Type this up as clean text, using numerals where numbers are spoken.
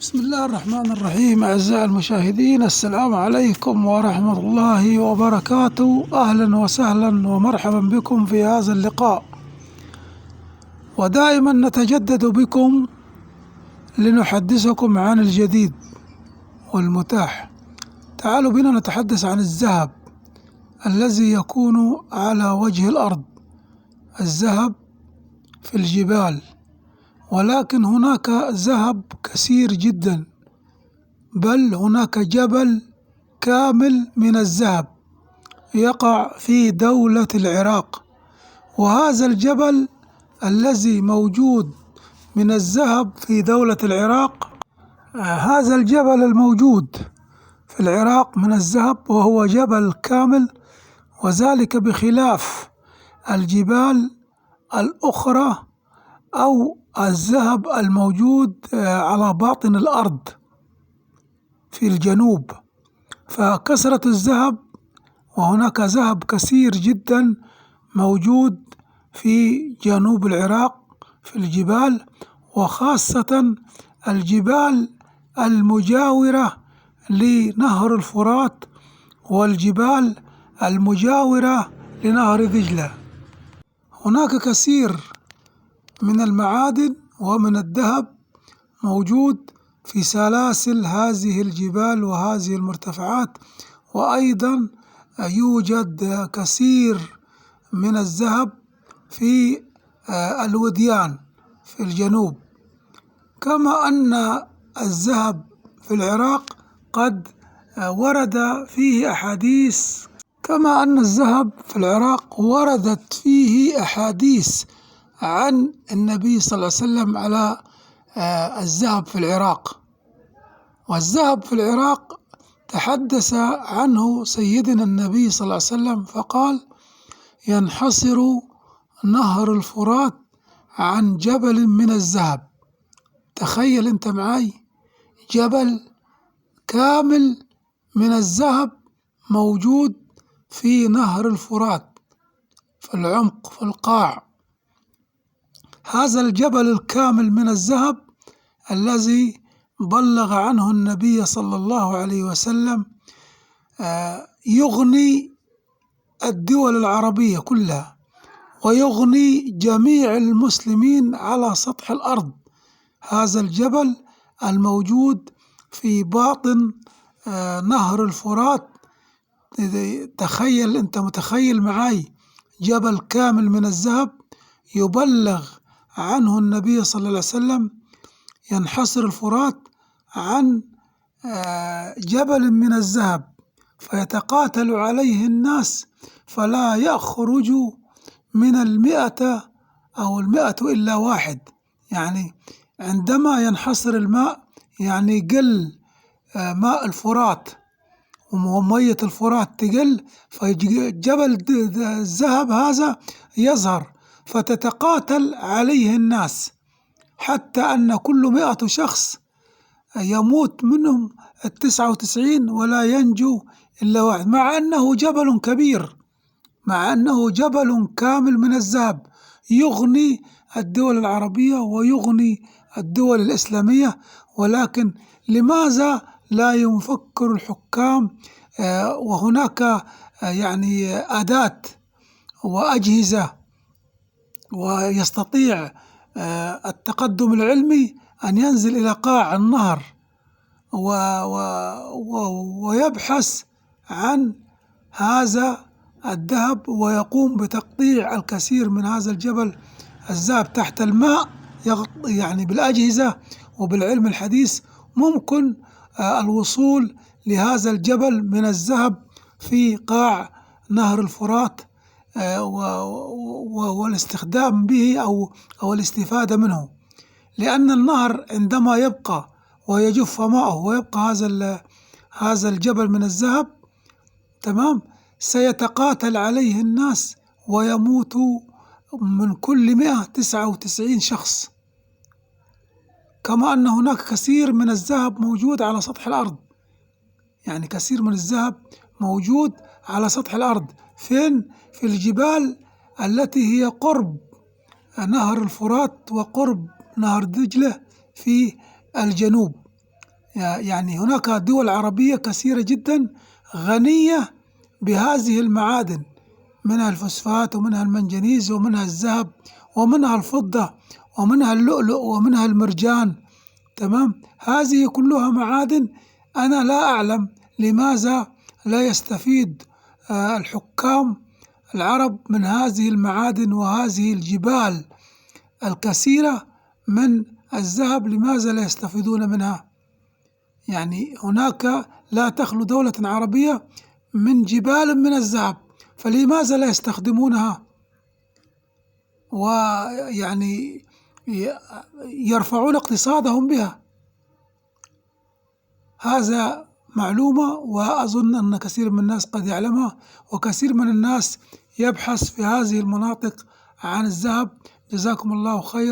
بسم الله الرحمن الرحيم. أعزائي المشاهدين، السلام عليكم ورحمة الله وبركاته. أهلا وسهلا ومرحبا بكم في هذا اللقاء، ودائما نتجدد بكم لنحدثكم عن الجديد والمتاح. تعالوا بنا نتحدث عن الذهب الذي يكون على وجه الأرض، الذهب في الجبال، ولكن هناك ذهب كثير جدا، بل هناك جبل كامل من الذهب يقع في دولة العراق. وهذا الجبل الذي موجود من الذهب في دولة العراق، هذا الجبل الموجود في العراق من الذهب وهو جبل كامل، وذلك بخلاف الجبال الأخرى أو الذهب الموجود على باطن الأرض في الجنوب. فكثرة الذهب، وهناك ذهب كثير جدا موجود في جنوب العراق في الجبال، وخاصة الجبال المجاورة لنهر الفرات والجبال المجاورة لنهر دجلة. هناك كثير من المعادن ومن الذهب موجود في سلاسل هذه الجبال وهذه المرتفعات، وأيضا يوجد كثير من الذهب في الوديان في الجنوب. كما أن الذهب في العراق قد ورد فيه أحاديث كما أن الذهب في العراق وردت فيه أحاديث عن النبي صلى الله عليه وسلم على الذهب في العراق. والذهب في العراق تحدث عنه سيدنا النبي صلى الله عليه وسلم فقال: ينحصر نهر الفرات عن جبل من الذهب. تخيل انت معي، جبل كامل من الذهب موجود في نهر الفرات في العمق في القاع. هذا الجبل الكامل من الذهب الذي بلغ عنه النبي صلى الله عليه وسلم يغني الدول العربية كلها، ويغني جميع المسلمين على سطح الأرض. هذا الجبل الموجود في باطن نهر الفرات. تخيل أنت، متخيل معي جبل كامل من الذهب يبلغ عنه النبي صلى الله عليه وسلم ينحصر الفرات عن جبل من الذهب، فيتقاتل عليه الناس فلا يخرج من 100 أو 100 إلا واحد. يعني عندما ينحصر الماء يعني قل ماء الفرات ومية الفرات تقل، فجبل الذهب هذا يظهر فتتقاتل عليه الناس، حتى أن كل 100 شخص يموت منهم 99 ولا ينجو إلا واحد، مع أنه جبل كبير، مع أنه جبل كامل من الذهب يغني الدول العربية ويغني الدول الإسلامية. ولكن لماذا لا يفكر الحكام وهناك يعني أداة وأجهزة ويستطيع التقدم العلمي أن ينزل إلى قاع النهر ويبحث عن هذا الذهب ويقوم بتقطيع الكثير من هذا الجبل الذهب تحت الماء. يعني بالأجهزة وبالعلم الحديث ممكن الوصول لهذا الجبل من الذهب في قاع نهر الفرات والاستخدام به أو الاستفادة منه، لأن النهر عندما يبقى ويجف ماءه ويبقى هذا الجبل من الذهب، تمام، سيتقاتل عليه الناس ويموت من كل 199 شخص. كما أن هناك كثير من الذهب موجود على سطح الأرض، يعني كثير من الذهب موجود على سطح الأرض. فين؟ في الجبال التي هي قرب نهر الفرات وقرب نهر دجلة في الجنوب. يعني هناك دول عربية كثيرة جدا غنية بهذه المعادن، منها الفوسفات ومنها المنجنيز ومنها الذهب ومنها الفضة ومنها اللؤلؤ ومنها المرجان. تمام، هذه كلها معادن. أنا لا أعلم لماذا لا يستفيد الحكام العرب من هذه المعادن وهذه الجبال الكثيرة من الذهب، لماذا لا يستفيدون منها؟ يعني هناك لا تخلو دولة عربية من جبال من الذهب، فلماذا لا يستخدمونها ويعني يرفعون اقتصادهم بها؟ هذا معلومة، وأظن أن كثير من الناس قد يعلمها، وكثير من الناس يبحث في هذه المناطق عن الذهب. جزاكم الله خير.